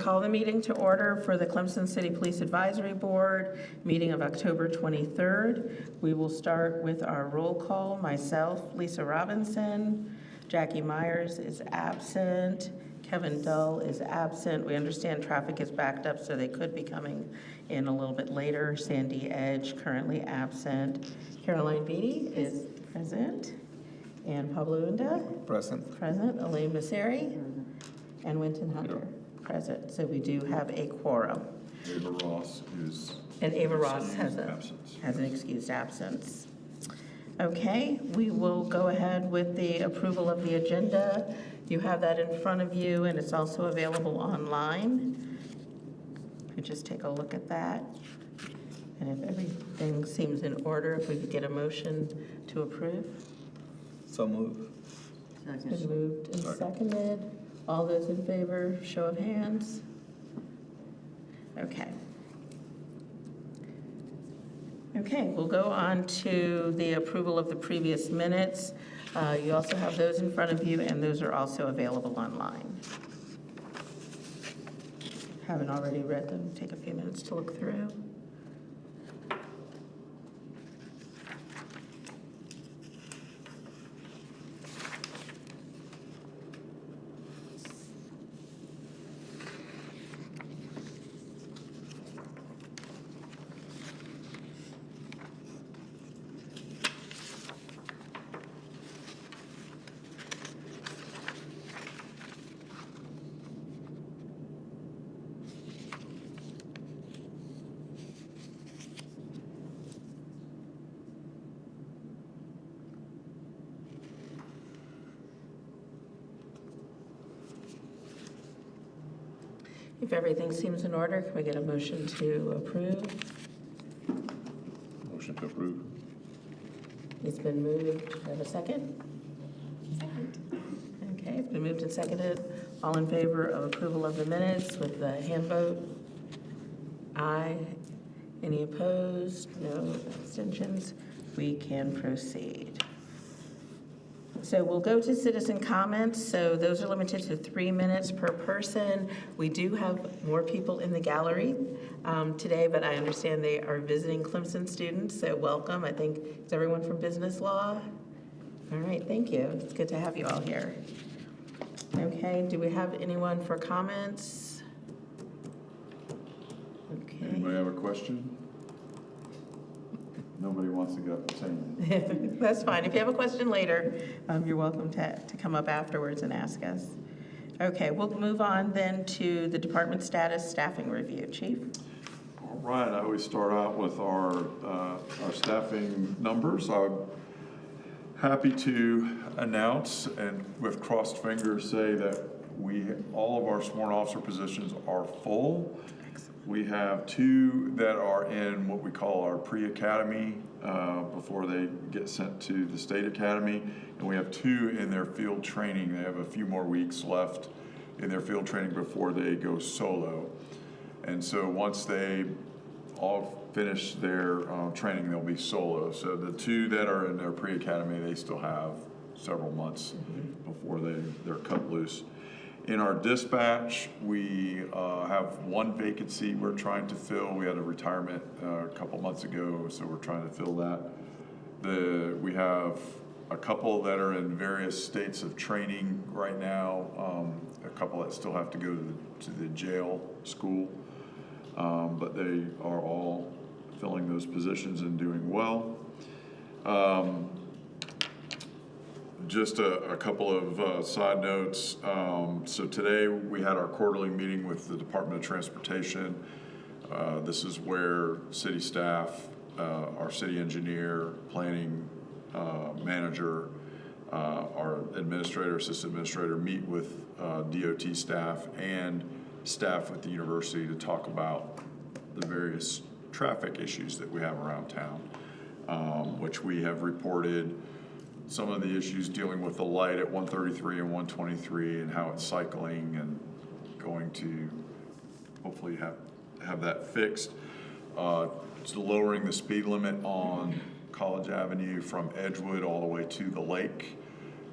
call the meeting to order for the Clemson City Police Advisory Board, meeting of October 23rd. We will start with our roll call. Myself, Lisa Robinson. Jackie Myers is absent. Kevin Dull is absent. We understand traffic is backed up, so they could be coming in a little bit later. Sandy Edge, currently absent. Caroline Beatty is present. And Pablo Unda? Present. Present. Elaine Masseri? And Winton Hunter? Present. So we do have a quorum. Ava Ross is. And Ava Ross has an excused absence. Okay, we will go ahead with the approval of the agenda. You have that in front of you, and it's also available online. You just take a look at that. And if everything seems in order, if we could get a motion to approve. So move. It's been moved and seconded. All those in favor, show of hands. Okay. Okay, we'll go on to the approval of the previous minutes. You also have those in front of you, and those are also available online. Haven't already read them, take a few minutes to look through. If everything seems in order, can we get a motion to approve? Motion to approve. It's been moved. Do I have a second? Second. Okay, it's been moved and seconded. All in favor of approval of the minutes with the hand vote? Aye. Any opposed? No abstentions? We can proceed. So we'll go to citizen comments. So those are limited to 3 minutes per person. We do have more people in the gallery today, but I understand they are visiting Clemson students, so welcome. I think it's everyone from business law. All right, thank you. It's good to have you all here. Okay, do we have anyone for comments? Okay. Anybody have a question? Nobody wants to get up and say anything. That's fine. If you have a question later, you're welcome to come up afterwards and ask us. Okay, we'll move on then to the department status staffing review. Chief? All right, I always start out with our staffing numbers. I'm happy to announce and with crossed fingers say that all of our sworn officer positions are full. We have 2 that are in what we call our pre-academy before they get sent to the state academy, and we have 2 in their field training. They have a few more weeks left in their field training before they go solo. And so once they all finish their training, they'll be solo. So the 2 that are in their pre-academy, they still have several months before they're cut loose. In our dispatch, we have 1 vacancy we're trying to fill. We had a retirement a couple months ago, so we're trying to fill that. We have a couple that are in various states of training right now, a couple that still have to go to the jail school, but they are all filling those positions and doing well. Just a couple of side notes. So today we had our quarterly meeting with the Department of Transportation. This is where city staff, our city engineer, planning manager, our administrator, assistant administrator meet with DOT staff and staff at the university to talk about the various traffic issues that we have around town, which we have reported. Some of the issues dealing with the light at 133 and 123 and how it's cycling and going to hopefully have that fixed. It's lowering the speed limit on College Avenue from Edgewood all the way to the lake.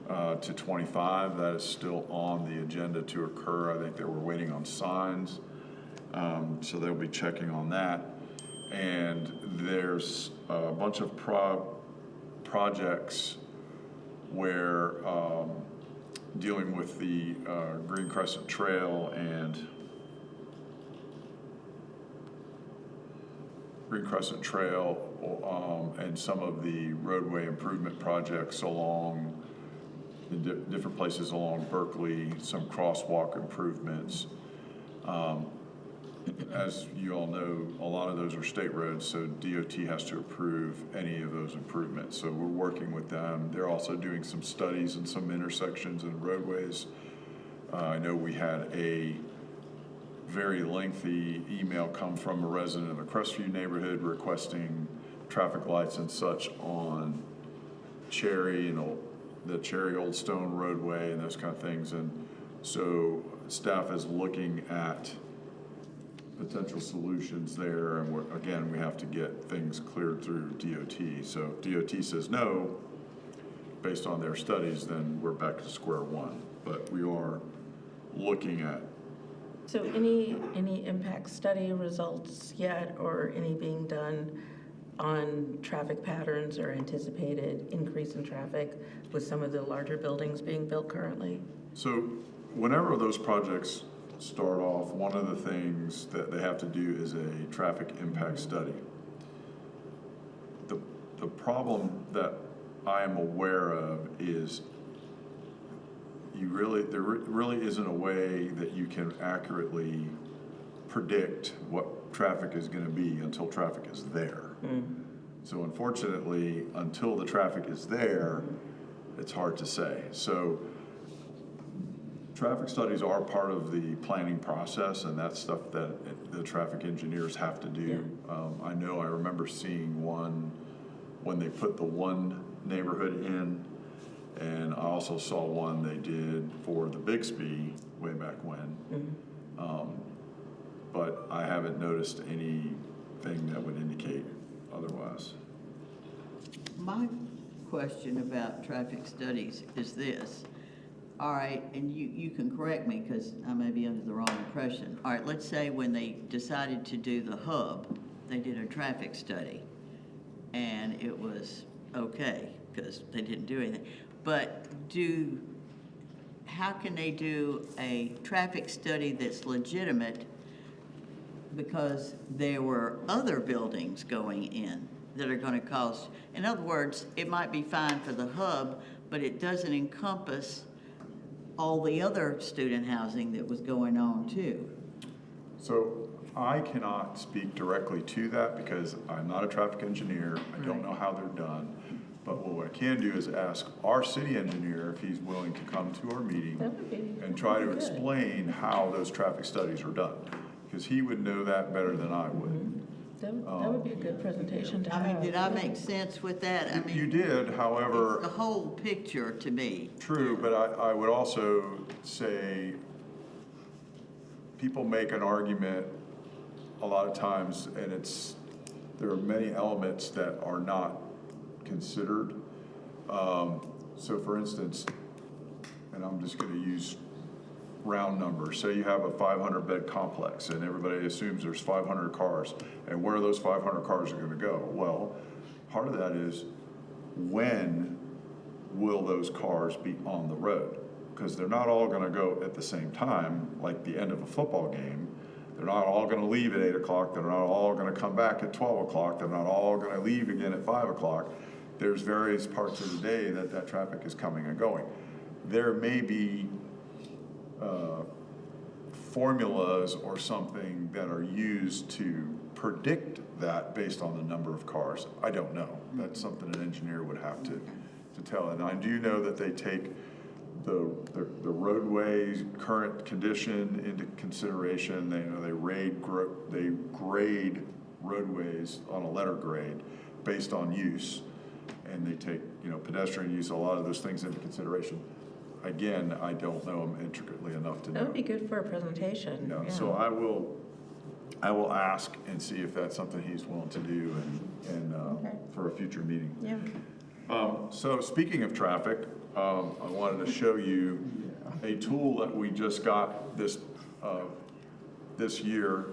to 25. That is still on the agenda to occur. I think they were waiting on signs, so they'll be checking on that. And there's a bunch of projects where dealing with the Green Crescent Trail and and some of the roadway improvement projects along in different places along Berkeley, some crosswalk improvements. As you all know, a lot of those are state roads, so DOT has to approve any of those improvements. So we're working with them. They're also doing some studies in some intersections and roadways. I know we had a very lengthy email come from a resident of the Crestview neighborhood requesting traffic lights and such on Cherry and the Cherry Old Stone roadway and those kind of things. And so staff is looking at potential solutions there, and again, we have to get things cleared through DOT. So if DOT says no, based on their studies, then we're back to square one. But we are looking at. So any impact study results yet, or any being done on traffic patterns or anticipated increase in traffic with some of the larger buildings being built currently? So whenever those projects start off, one of the things that they have to do is a traffic impact study. The problem that I am aware of is there really isn't a way that you can accurately predict what traffic is going to be until traffic is there. So unfortunately, until the traffic is there, it's hard to say. So traffic studies are part of the planning process, and that's stuff that the traffic engineers have to do. I remember seeing one when they put the one neighborhood in, and I also saw one they did for the Bixby way back when. But I haven't noticed anything that would indicate otherwise. My question about traffic studies is this. All right, and you can correct me because I may be under the wrong impression. All right, let's say when they decided to do the hub, they did a traffic study, and it was okay because they didn't do anything. But how can they do a traffic study that's legitimate because there were other buildings going in that are going to cause, in other words, it might be fine for the hub, but it doesn't encompass all the other student housing that was going on too. So I cannot speak directly to that because I'm not a traffic engineer. I don't know how they're done. But what I can do is ask our city engineer if he's willing to come to our meeting and try to explain how those traffic studies are done. Because he would know that better than I would. That would be a good presentation to have. I mean, did I make sense with that? I mean, You did, however. it's the whole picture to me. True, but I would also say people make an argument a lot of times, and there are many elements that are not considered. So for instance, and I'm just going to use round numbers. Say you have a 500-bed complex, and everybody assumes there's 500 cars, and where those 500 cars are going to go? Well, part of that is when will those cars be on the road? Because they're not all going to go at the same time, like the end of a football game. They're not all going to leave at 8 o'clock. They're not all going to come back at 12 o'clock. They're not all going to leave again at 5 o'clock. There's various parts of the day that traffic is coming and going. There may be formulas or something that are used to predict that based on the number of cars. I don't know. That's something an engineer would have to tell. And I do know that they take the roadway's current condition into consideration. They grade roadways on a letter grade based on use, and they take pedestrian use, a lot of those things into consideration. Again, I don't know them intricately enough to know. That would be good for a presentation. Yeah. So I will ask and see if that's something he's willing to do, and Okay. for a future meeting. Yeah. So speaking of traffic, I wanted to show you a tool that we just got this year.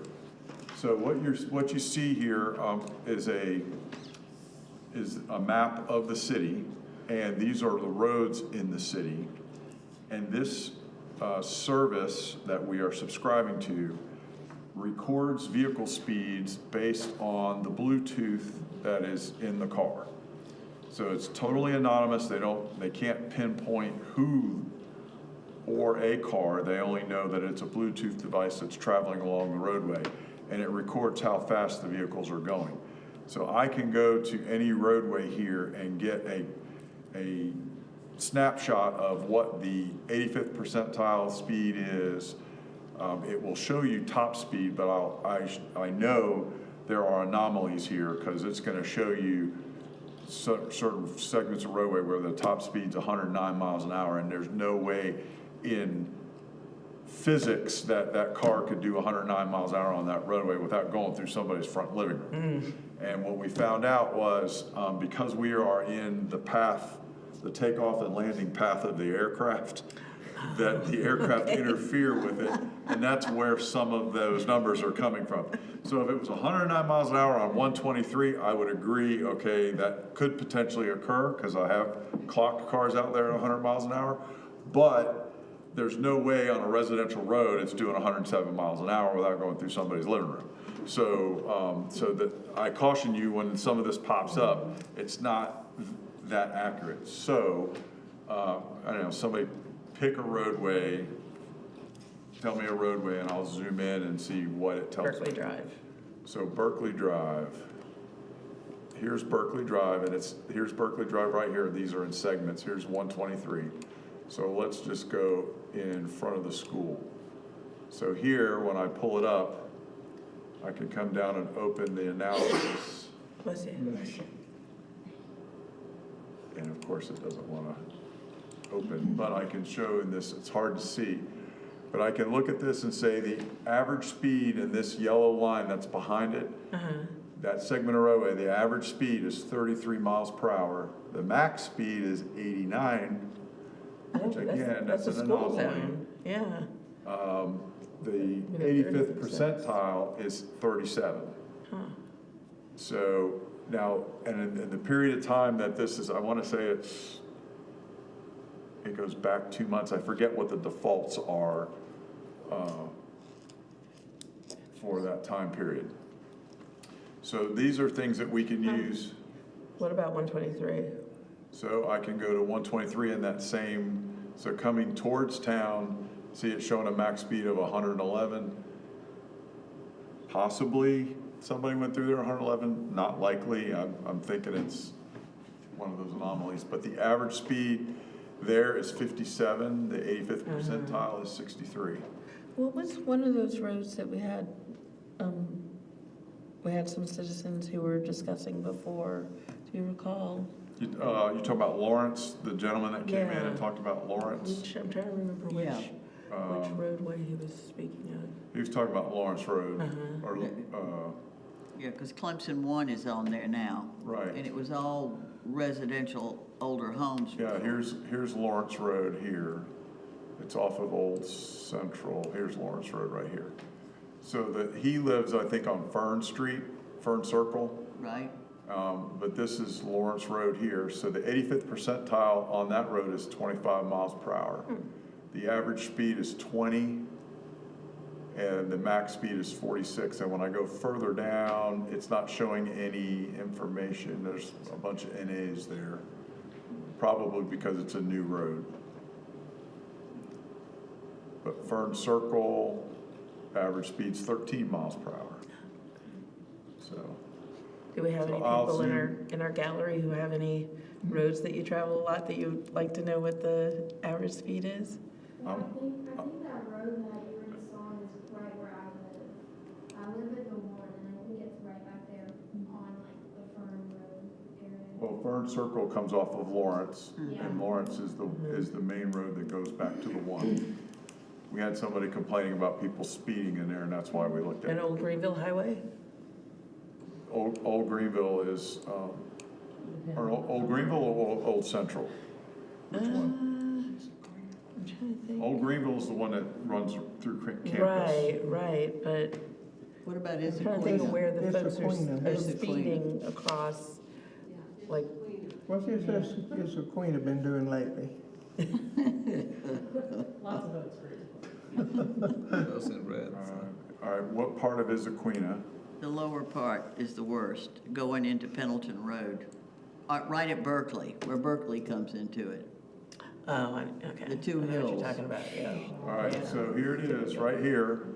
So what you see here is a map of the city, and these are the roads in the city. And this service that we are subscribing to records vehicle speeds based on the Bluetooth that is in the car. So it's totally anonymous. They can't pinpoint who or a car. They only know that it's a Bluetooth device that's traveling along the roadway, and it records how fast the vehicles are going. So I can go to any roadway here and get a snapshot of what the 85th percentile speed is. It will show you top speed, but I know there are anomalies here because it's going to show you certain segments of roadway where the top speed's 109 miles an hour, and there's no way in physics that car could do 109 miles an hour on that roadway without going through somebody's front living room. And what we found out was because we are in the path, the takeoff and landing path of the aircraft, that the aircraft interfere with it, and that's where some of those numbers are coming from. So if it was 109 miles an hour on 123, I would agree, okay, that could potentially occur because I have clocked cars out there at 100 miles an hour, but there's no way on a residential road it's doing 107 miles an hour without going through somebody's living room. So, so that I caution you when some of this pops up, it's not that accurate. So, I don't know, somebody pick a roadway, tell me a roadway, and I'll zoom in and see what it tells me. Berkeley Drive. So Berkeley Drive, here's Berkeley Drive, and here's Berkeley Drive right here. These are in segments. Here's 123. So let's just go in front of the school. So here, when I pull it up, I can come down and open the analysis. Bless you. And of course, it doesn't want to open, but I can show in this, it's hard to see. But I can look at this and say the average speed in this yellow line that's behind it, that segment of roadway, the average speed is 33 miles per hour. The max speed is 89, which again, that's an school anomaly. zone. Yeah. The 85th percentile is 37. So now, and in the period of time that this is, I want to say it goes back 2 months. I forget what the defaults are for that time period. So these are things that we can use. What about 123? So I can go to 123 in that same, so coming towards town, see it showing a max speed of 111. Possibly somebody went through there 111, not likely. I'm thinking it's one of those anomalies, but the average speed there is 57, the 85th percentile is 63. What was one of those roads that we had some citizens who were discussing before? Do you recall? You talk about Lawrence, the gentleman that came in Yeah. and talked about Lawrence? I'm trying to remember which roadway he was speaking of. He was talking about Lawrence Road. Or, Yeah, because Clemson 1 is on there now. Right. And it was all residential, older homes. yeah, before. here's Lawrence Road here. It's off of Old Central. Here's Lawrence Road right here. So he lives, I think, on Fern Street, Fern Circle. Right? But this is Lawrence Road here. So the 85th percentile on that road is 25 miles per hour. The average speed is 20, and the max speed is 46. And when I go further down, it's not showing any information. There's a bunch of NAs there, probably because it's a new road. But Fern Circle, average speed's 13 miles per hour. So. Do we have any I'll people in our gallery who have any roads that you travel a lot that you'd like to know what the average speed is? Yeah, I think that road that you were just on is right where I live. I live at the one, and I think it's right back there on like the Fern Road area. Well, Fern Circle comes off of Lawrence, Yeah. and Lawrence is the main road that goes back to the one. We had somebody complaining about people speeding in there, and that's why we looked at And it. Old Greenville Highway? Old Greenville is, or Old Greenville or Old Central? Which one? I'm trying to think. Old Greenville is the one that runs through campus. Right, but What about I'm trying to think of where the folks are It's Sequina. speeding across, like, What's this Sequina been doing lately? Lots of votes for it. Those in red. All right, what part of Issaquena? The lower part is the worst, going into Pendleton Road, right at Berkeley, where Berkeley comes into it. oh, okay. The two I know what hills. you're talking about, yeah. All right, so here it is, right here.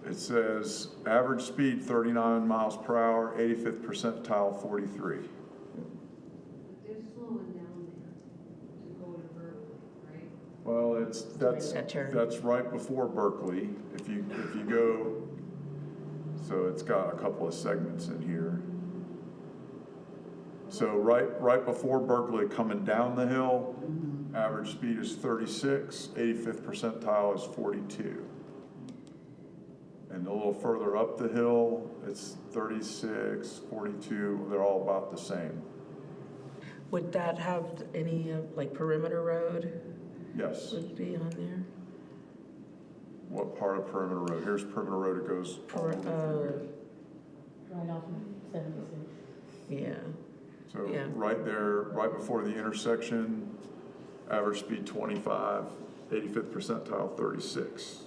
It says average speed 39 miles per hour, 85th percentile 43. They're slowing down there to go to Berkeley, right? Well, that's That turn. right before Berkeley. If you go, so it's got a couple of segments in here. So right before Berkeley, coming down the hill, average speed is 36, 85th percentile is 42. And a little further up the hill, it's 36, 42, they're all about the same. Would that have any, like perimeter road Yes. would be on there? What part of Perimeter Road? Here's Perimeter Road, it goes all Or, the way through. Right off of 76. yeah, So yeah. right there, right before the intersection, average speed 25, 85th percentile 36.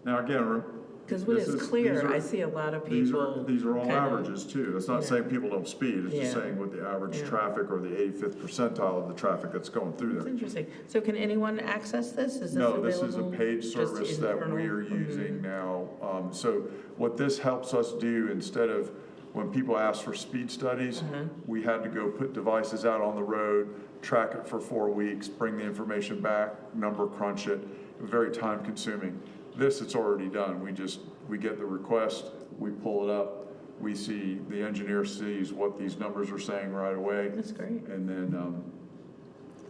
Now again, Because when this it's is- clear, these are- I see a lot of these people. are all kinda- averages too. That's not yeah. saying people don't speed, it's just Yeah. saying what the average Yeah. traffic or the 85th percentile of the traffic that's going through That's there. interesting. So can anyone access this? Is this No, this is a available paid just service that internal? we are using now. So what this helps us do, instead of when people ask for speed studies, we had to go put devices out on the road, track it for 4 weeks, bring the information back, number crunch it. Very time consuming. This, it's already done. We get the request, we pull it up, we see, the engineer sees what these numbers are saying right away. That's great. And then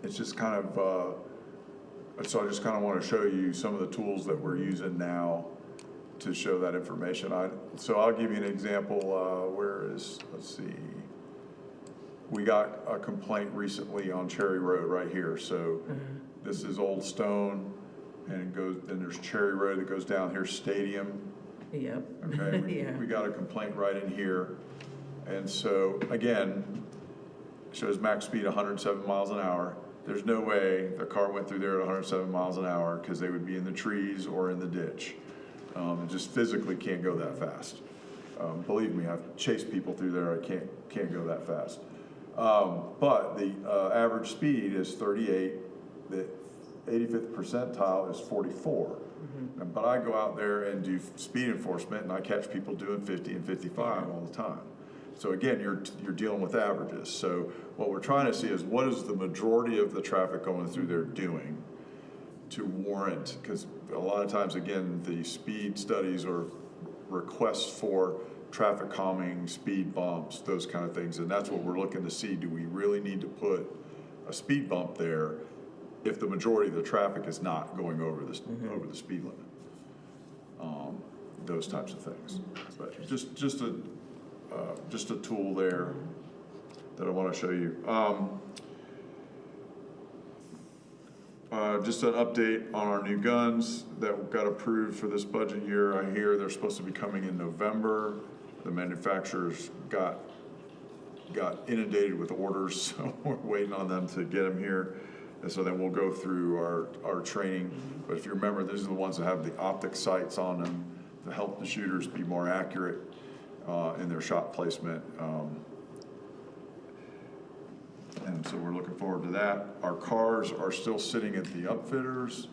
it's just kind of, so I just kind of want to show you some of the tools that we're using now to show that information. So I'll give you an example, let's see. We got a complaint recently on Cherry Road right here. So this is Old Stone, and it goes, then there's Cherry Road that goes down here, Stadium. Yep. Okay, Yeah. we got a complaint right in here. And so, again, shows max speed 107 miles an hour. There's no way the car went through there at 107 miles an hour because they would be in the trees or in the ditch. It just physically can't go that fast. Believe me, I've chased people through there, I can't go that fast. But the average speed is 38, the 85th percentile is 44. But I go out there and do speed enforcement, and I catch people doing 50 and 55 all the time. So again, you're dealing with averages. So what we're trying to see is what is the majority of the traffic going through there doing to warrant, because a lot of times, again, the speed studies or requests for traffic calming, speed bumps, those kind of things, and that's what we're looking to see. Do we really need to put a speed bump there if the majority of the traffic is not going over the speed limit? Those types of things. But just a tool there that I want to show you. Just an update on our new guns that got approved for this budget year. I hear they're supposed to be coming in November. The manufacturers got inundated with orders, so we're waiting on them to get them here. And so then we'll go through our training. But if you remember, these are the ones that have the optic sights on them to help the shooters be more accurate in their shot placement. And so we're looking forward to that. Our cars are still sitting at the upfitters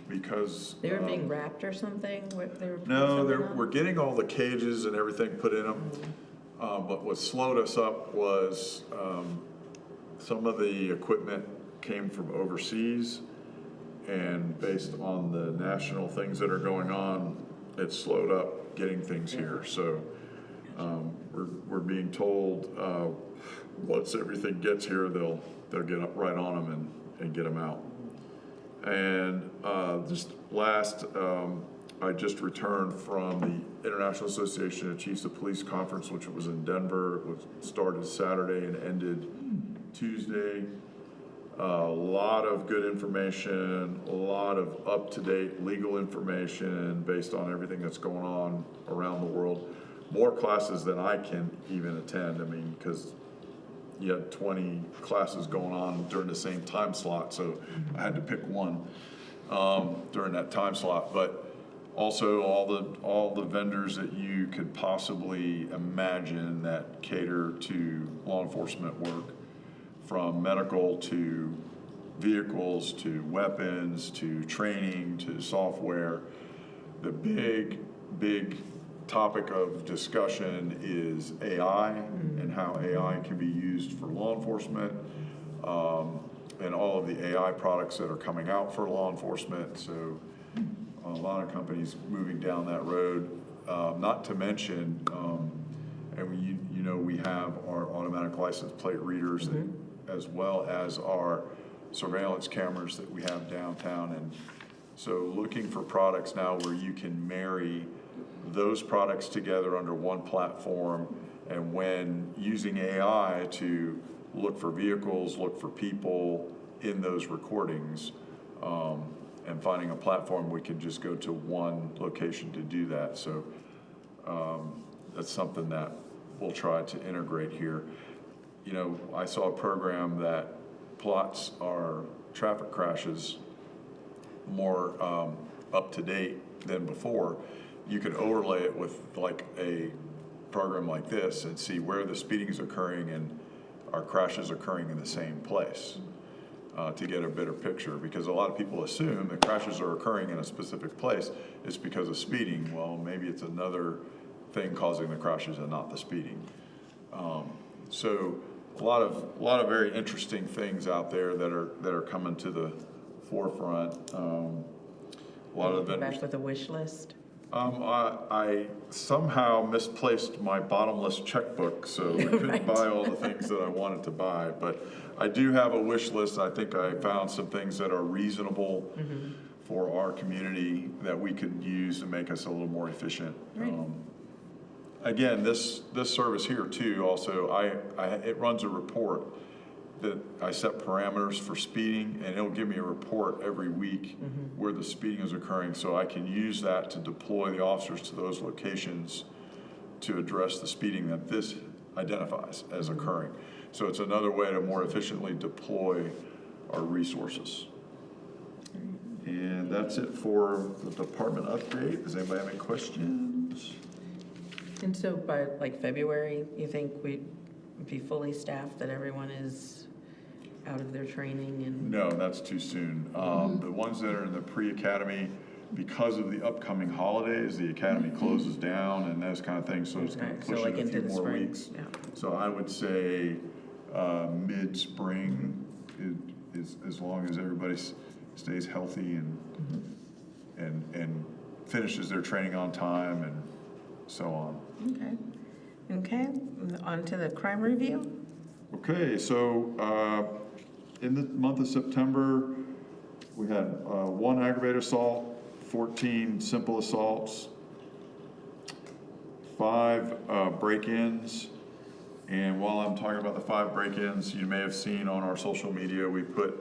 because They were being wrapped or something? They were putting no, something on? we're getting all the cages and everything put in them. But what slowed us up was some of the equipment came from overseas, and based on the national things that are going on, it slowed up getting things here. So we're being told once everything gets here, they'll get up right on them and get them out. And just last, I just returned from the International Association of Chiefs of Police Conference, which was in Denver. It started Saturday and ended Tuesday. A lot of good information, a lot of up-to-date legal information based on everything that's going on around the world. More classes than I can even attend. I mean, because you had 20 classes going on during the same time slot, so I had to pick one during that time slot. But also all the vendors that you could possibly imagine that cater to law enforcement work, from medical to vehicles to weapons to training to software. The big topic of discussion is AI and how AI can be used for law enforcement, and all of the AI products that are coming out for law enforcement. So a lot of companies moving down that road. Not to mention, and you know, we have our automatic license plate readers as well as our surveillance cameras that we have downtown. And so looking for products now where you can marry those products together under one platform, and when using AI to look for vehicles, look for people in those recordings, and finding a platform, we can just go to one location to do that. So that's something that we'll try to integrate here. You know, I saw a program that plots our traffic crashes more up to date than before. You could overlay it with like a program like this and see where the speeding is occurring and our crashes occurring in the same place, to get a better picture. Because a lot of people assume that crashes are occurring in a specific place. It's because of speeding. Well, maybe it's another thing causing the crashes and not the speeding. So a lot of very interesting things out there that are coming to the forefront. A lot of vendors. Back with a wish list. I somehow misplaced my bottomless checkbook, so I couldn't buy all the things that I wanted to buy. But I do have a wish list. I think I found some things that are reasonable for our community that we could use to make us a little more efficient. Right. Again, this service here too, also, it runs a report that I set parameters for speeding, and it'll give me a report every week where the speeding is occurring, so I can use that to deploy the officers to those locations to address the speeding that this identifies as occurring. So it's another way to more efficiently deploy our resources. And that's it for the department update. Does anybody have any questions? And so by like February, you think we'd be fully staffed, that everyone is out of their training and? No, that's too soon. The ones that are in the pre-academy, because of the upcoming holidays, the academy closes down and those kind of things, so it's going to Okay, so push like it a into few the more spring. weeks. Yeah. So I would say mid-spring, is as long as everybody stays healthy and finishes their training on time and so on. Okay, on to the crime review. Okay, so in the month of September, we had 1 aggravated assault, 14 simple assaults, 5 break-ins. And while I'm talking about the 5 break-ins, you may have seen on our social media, we put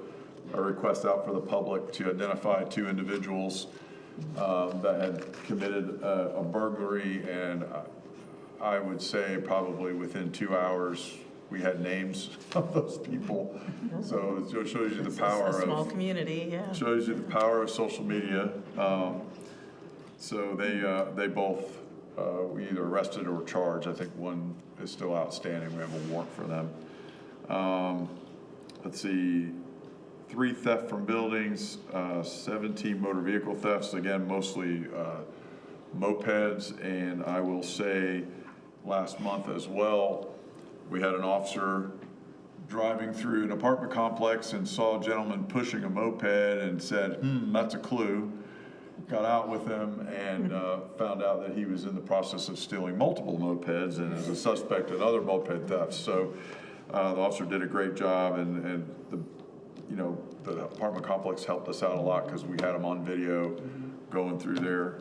a request out for the public to identify 2 individuals that had committed a burglary, and I would say probably within 2 hours, we had names of those people. So it shows you the power It's a small of, community, yeah. shows you the power of social media. So they both, we either arrested or charged. I think one is still outstanding. We have a warrant for them. Let's see, 3 theft from buildings, 17 motor vehicle thefts, again, mostly mopeds. And I will say last month as well, we had an officer driving through an apartment complex and saw a gentleman pushing a moped and said, that's a clue. Got out with him and found out that he was in the process of stealing multiple mopeds and is a suspect in other moped thefts. So the officer did a great job, and the apartment complex helped us out a lot because we had him on video. going through there.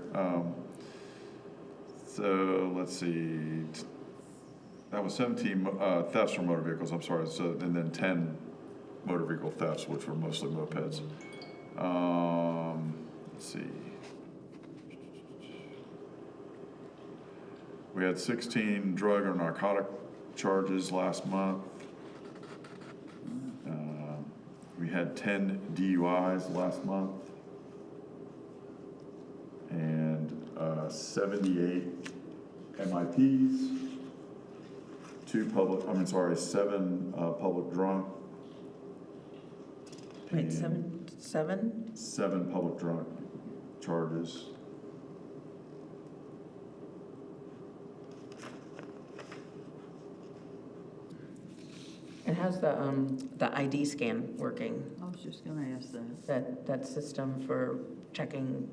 So let's see, that was 17 thefts from motor vehicles, I'm sorry, so, and then 10 motor vehicle thefts, which were mostly mopeds. Let's see. We had 16 drug or narcotic charges last month. We had 10 DUIs last month. And 78 MIPs, 7 public drunk. Wait, and seven? 7 public drunk charges. And how's the ID scan working? I was just gonna ask that. That system for checking,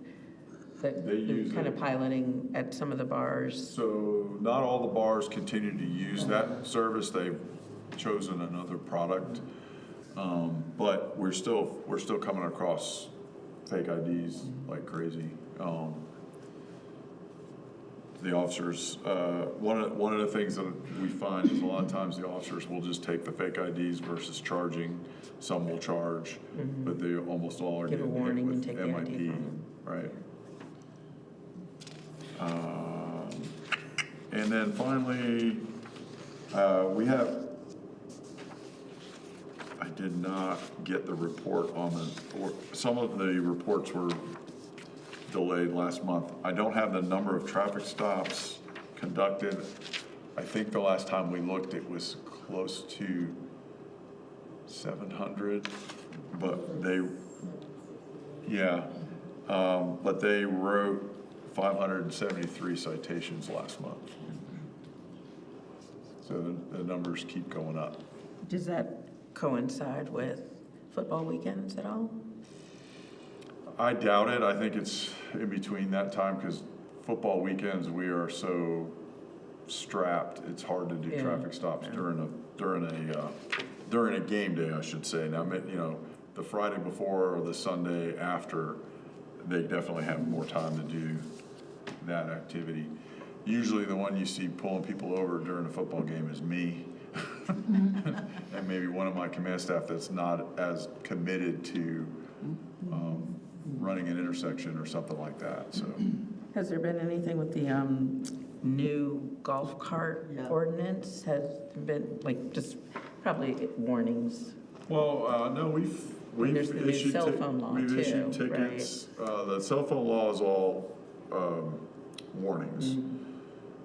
that They they're use kind of it. piloting at some of the bars? So not all the bars continue to use that service. They've chosen another product. But we're still coming across fake IDs like crazy. The officers, one of the things that we find is a lot of times the officers will just take the fake IDs versus charging. Some will charge, but they almost all are Give a getting hit warning and with take the ID MIP, from them. right? And then finally, we have, I did not get the report on some of the reports were delayed last month. I don't have the number of traffic stops conducted. I think the last time we looked, it was close to 700, but but they wrote 573 citations last month. So the numbers keep going up. Does that coincide with football weekends at all? I doubt it. I think it's in between that time because football weekends, we are so strapped. It's hard to do Yeah. traffic stops during a game day, I should say. Now, the Friday before or the Sunday after, they definitely have more time to do that activity. Usually the one you see pulling people over during a football game is me. And maybe one of my command staff that's not as committed to running an intersection or something like that, so. Has there been anything with the new golf cart Yeah. ordinance? Has been, like, just probably warnings? Well, no, we've There's the new issued, cell phone law we've issued too, right? tickets. The cell phone law is all warnings.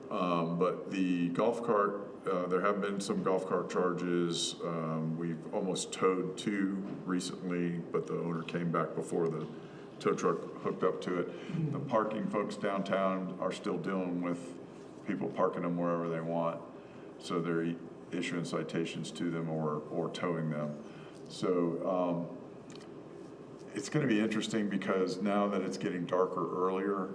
But the golf cart, there have been some golf cart charges. We've almost towed 2 recently, but the owner came back before the tow truck hooked up to it. The parking folks downtown are still dealing with people parking them wherever they want. So they're issuing citations to them or towing them. So it's going to be interesting because now that it's getting darker earlier,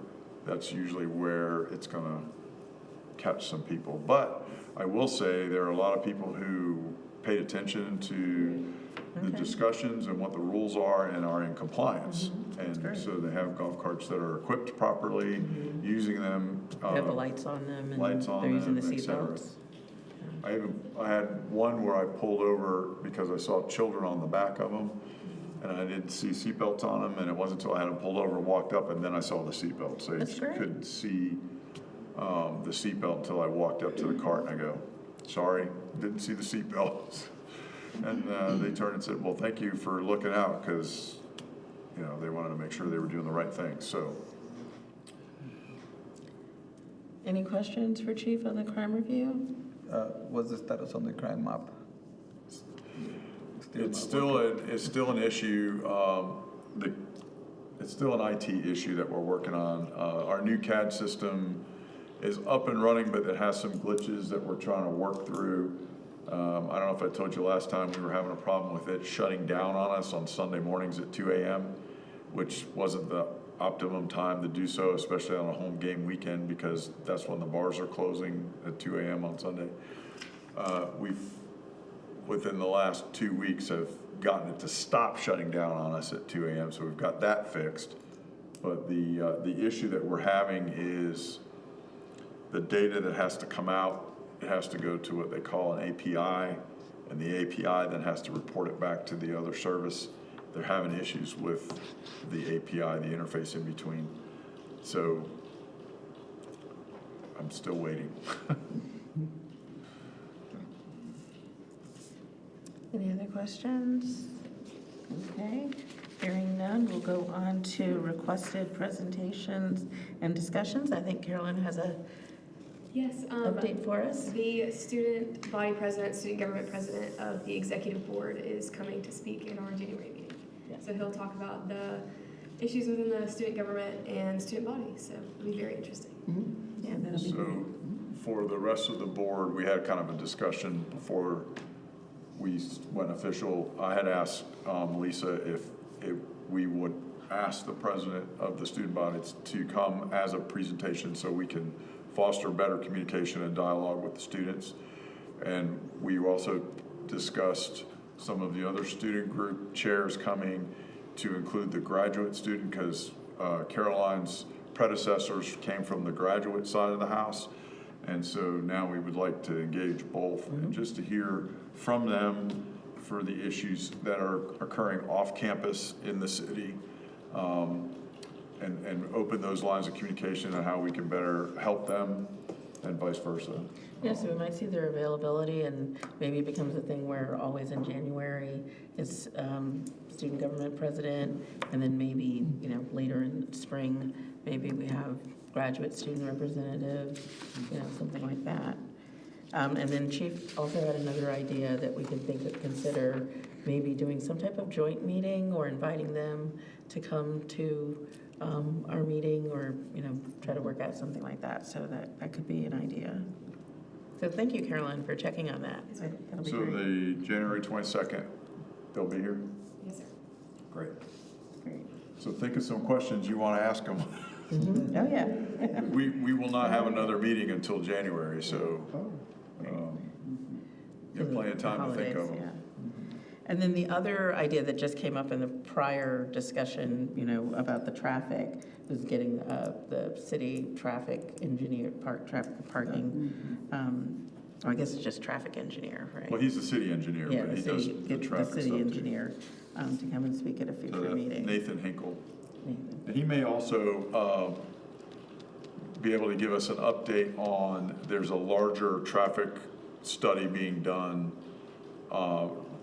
that's usually where it's going to catch some people. But I will say there are a lot of people who paid attention to the Okay. discussions and what the rules are and are in compliance. And great. so they have golf carts that are equipped properly, using them. They have the lights on them and lights on they're using the them, et cetera. seatbelts? I had one where I pulled over because I saw children on the back of them, and I didn't see seatbelts on them, and it wasn't until I had them pulled over and walked up, and then I saw the seatbelt. So That's you great. couldn't see the seatbelt until I walked up to the cart, and I go, sorry, didn't see the seatbelt. And they turned and said, well, thank you for looking out, because, they wanted to make sure they were doing the right thing, so. Any questions for Chief on the crime review? What's the status on the crime map? It's still an issue. It's still an IT issue that we're working on. Our new CAD system is up and running, but it has some glitches that we're trying to work through. I don't know if I told you last time, we were having a problem with it shutting down on us on Sunday mornings at 2 a.m., which wasn't the optimum time to do so, especially on a home game weekend, because that's when the bars are closing at 2 a.m. on Sunday. We've, within the last 2 weeks, have gotten it to stop shutting down on us at 2 a.m., so we've got that fixed. But the issue that we're having is the data that has to come out, it has to go to what they call an API, and the API then has to report it back to the other service. They're having issues with the API, the interface in between. So I'm still waiting. Any other questions? Okay, hearing none, we'll go on to requested presentations and discussions. I think Carolyn has a Yes. update for us. The student body president, student government president of the executive board is coming to speak in our January meeting. Yeah. So he'll talk about the issues within the student government and student body, so it'll be very interesting. Yeah, that'll be great. So for the rest of the board, we had kind of a discussion before we went official. I had asked Lisa if we would ask the president of the student bodies to come as a presentation so we can foster better communication and dialogue with the students. And we also discussed some of the other student group chairs coming to include the graduate student, because Caroline's predecessors came from the graduate side of the house. And so now we would like to engage both, and just to hear from them for the issues that are occurring off campus in the city, and open those lines of communication and how we can better help them and vice versa. Yeah, so we might see their availability, and maybe it becomes a thing where always in January it's student government president, and then maybe, later in spring, maybe we have graduate student representative, something like that. And then Chief also had another idea that we could consider maybe doing some type of joint meeting or inviting them to come to our meeting, or, try to work out something like that. So that could be an idea. So thank you, Carolyn, for checking on that. That'll be So great. the January 22nd, they'll be here? Yes, sir. Great. Great. So think of some questions you want to ask them. Oh, yeah. We will not have another meeting until January, so Oh, you have plenty of time to think of Holidays, them. yeah. And then the other idea that just came up in the prior discussion, about the traffic, was getting the city traffic engineer, parking, I guess it's just traffic engineer, right? Well, he's the city engineer, Yeah, but he the does city, the get the traffic stuff city too. engineer to come and speak at a So future that meeting. Nathan Hinkle. Nathan. And he may also be able to give us an update on, there's a larger traffic study being done,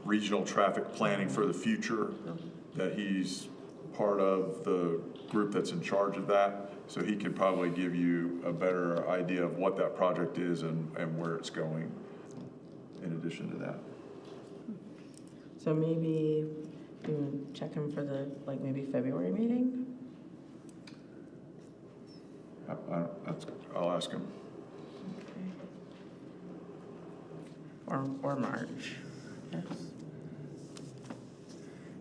regional traffic planning for the future, that he's part of the group that's in charge of that. So he could probably give you a better idea of what that project is and where it's going in addition to that. So maybe you would check him for the, maybe February meeting? I'll ask him. Or March, yes.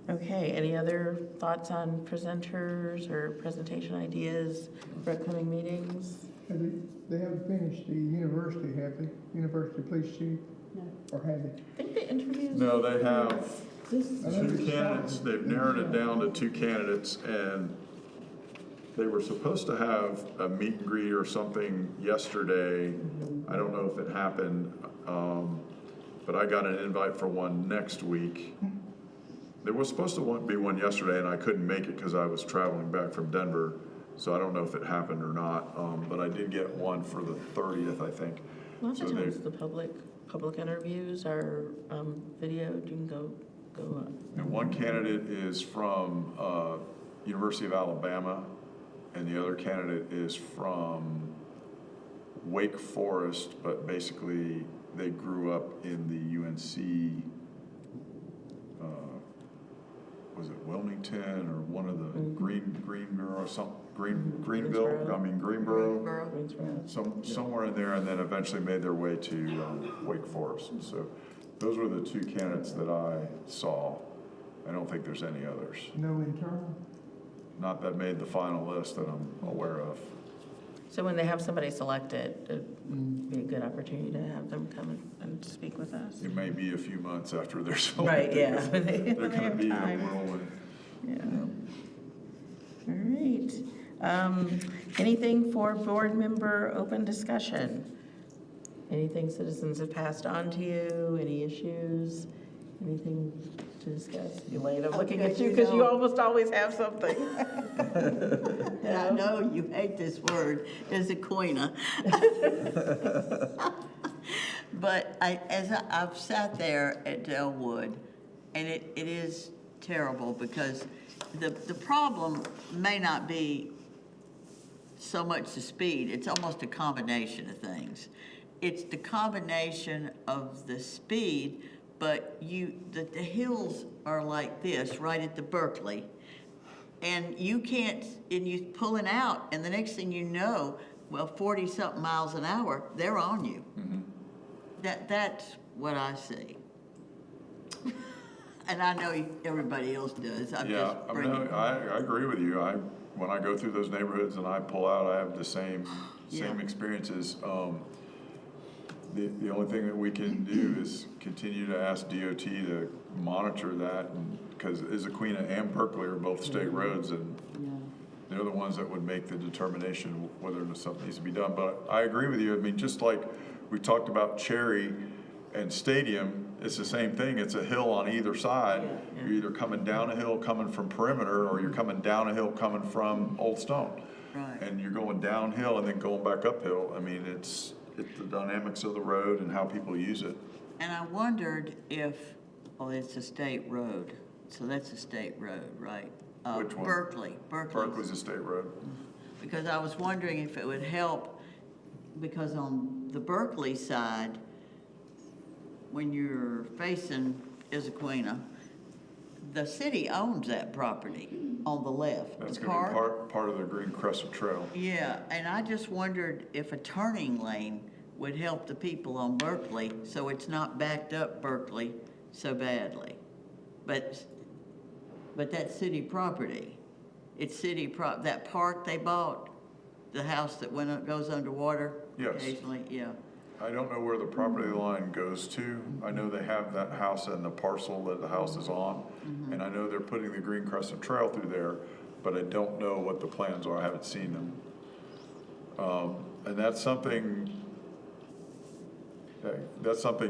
Okay, any other thoughts on presenters or presentation ideas for upcoming meetings? they haven't finished the university, have they? University police chief? No. Or have they? I think the interviews. No, they have This, two candidates. They've narrowed it down to two candidates, and they were supposed to have a meet and greet or something yesterday. I don't know if it happened, but I got an invite for one next week. There was supposed to be one yesterday, and I couldn't make it because I was traveling back from Denver, so I don't know if it happened or not. But I did get one for the 30th, I think. lots of So they- times the public interviews are videoed, you can go up. And one candidate is from University of Alabama, and the other candidate is from Wake Forest, but basically they grew up in the UNC, was it Wilmington or one of the Greenboro or something, Greenville, Greenboro, Greensboro. somewhere in there, and then eventually made their way to Wake Forest. And so those were the two candidates that I saw. I don't think there's any others. No internal? Not that made the final list that I'm aware of. So when they have somebody selected, it'd be a good opportunity to have them come and speak with us. It may be a few months after they're Right, selected. yeah. They're going to be in a Time. whirlwind. Yeah. All right. Anything for board member open discussion? Anything citizens have passed on to you? Any issues? Anything to discuss? Elaine, I'm looking at you because you almost always have something. And I know you hate this word, Issaquena. But I've sat there at Delwood, and it is terrible because the problem may not be so much the speed, it's almost a combination of things. It's the combination of the speed, but the hills are like this, right at the Berkeley. And you can't, and you're pulling out, and the next thing you know, well, 40-something miles an hour, they're on you. Mm-hmm. That's what I see. And I know everybody else does. I'm Yeah, just bringing. I agree with you. When I go through those neighborhoods and I pull out, I have the same Yeah. experiences. The only thing that we can do is continue to ask DOT to monitor that, because Issaquena and Berkeley are both state roads, and Yeah. they're the ones that would make the determination whether something needs to be done. But I agree with you. I mean, just like we talked about Cherry and Stadium, it's the same thing. It's a hill on either side. Yeah. You're either coming down a hill coming from Perimeter, or you're coming down a hill coming from Old Stone. Right. And you're going downhill and then going back uphill. I mean, it's the dynamics of the road and how people use it. And I wondered if, it's a state road, so that's a state road, right? Which one? Berkeley. Berkeley's a state road. Because I was wondering if it would help, because on the Berkeley side, when you're facing Issaquena, the city owns that property on the left. That's the gonna be park. part of the Green Crescent Trail. Yeah, and I just wondered if a turning lane would help the people on Berkeley, so it's not backed up Berkeley so badly. But that's city property. It's that park they bought, the house that goes underwater Yes. occasionally, yeah. I don't know where the property line goes to. I know they have that house and the parcel that the house is on. And I know they're putting the Green Crescent Trail through there, but I don't know what the plans are. I haven't seen them. And that's something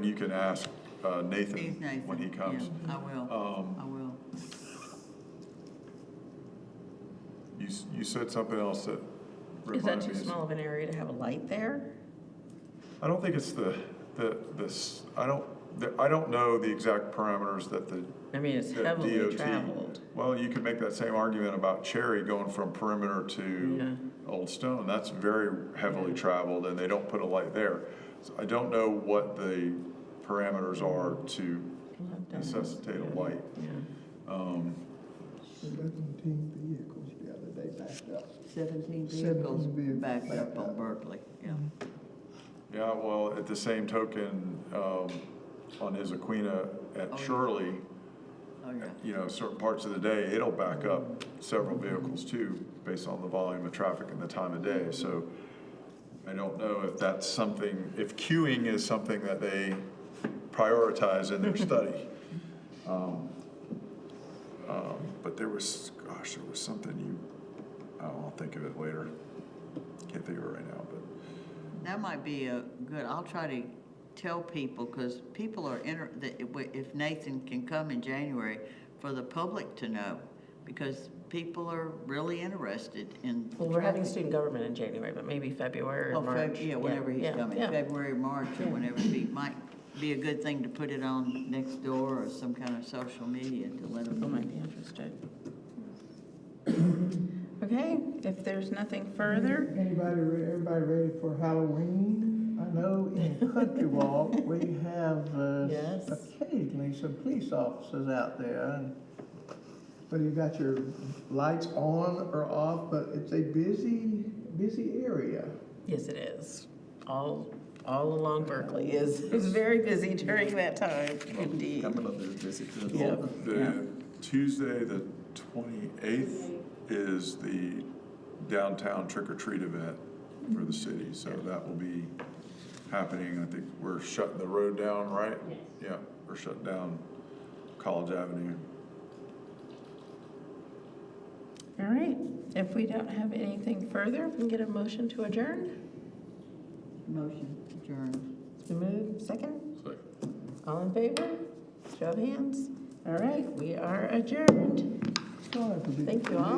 you can ask Nathan He's Nathan, when he comes. yeah, I will. You said something else that Is that reminded too me. small of an area to have a light there? I don't think it's I don't know the exact parameters that I mean, it's that heavily DOT. traveled. Well, you could make that same argument about Cherry going from Perimeter to Old Stone. That's very heavily traveled, and they don't put a light there. So I don't know what the parameters are to necessitate a light. Yeah. 17 vehicles the other day backed up. 17 17 vehicles vehicles backed up backed on up. Berkeley, yeah. Yeah, well, at the same token, on Issaquena at Oh, yeah. Shirley, Oh, yeah. certain parts of the day, it'll back up several vehicles too, based on the volume of traffic and the time of day. So I don't know if that's something, if queuing is something that they prioritize in their study. But there was something I'll think of it later. Can't think of it right now, but. That might be I'll try to tell people, because people are, if Nathan can come in January, for the public to know, because people are really interested in. Well, we're having student government in January, but maybe February or March. Yeah, whenever he's coming, February, March, or whenever might be a good thing to put it on next door or some kind of social media to let them People know. might be interested. Okay, if there's nothing further, Everybody ready for Halloween? I know in Country Walk, we have Yes. occasionally some police officers out there. And whether you got your lights on or off, but it's a busy area. yes, it is. All along Berkeley is very busy during that time, indeed. Coming up is busy too. Yeah. The Tuesday, the 28th, is the downtown trick-or-treat event for the city, so that will be happening. I think we're shutting the road down, right? Yes. Yeah, we're shutting down College Avenue. All right, if we don't have anything further, we can get a motion to adjourn. Motion adjourned. It's been moved, second? Second. All in favor? Show of hands. All right, we are adjourned. Still have to be- Thank you all.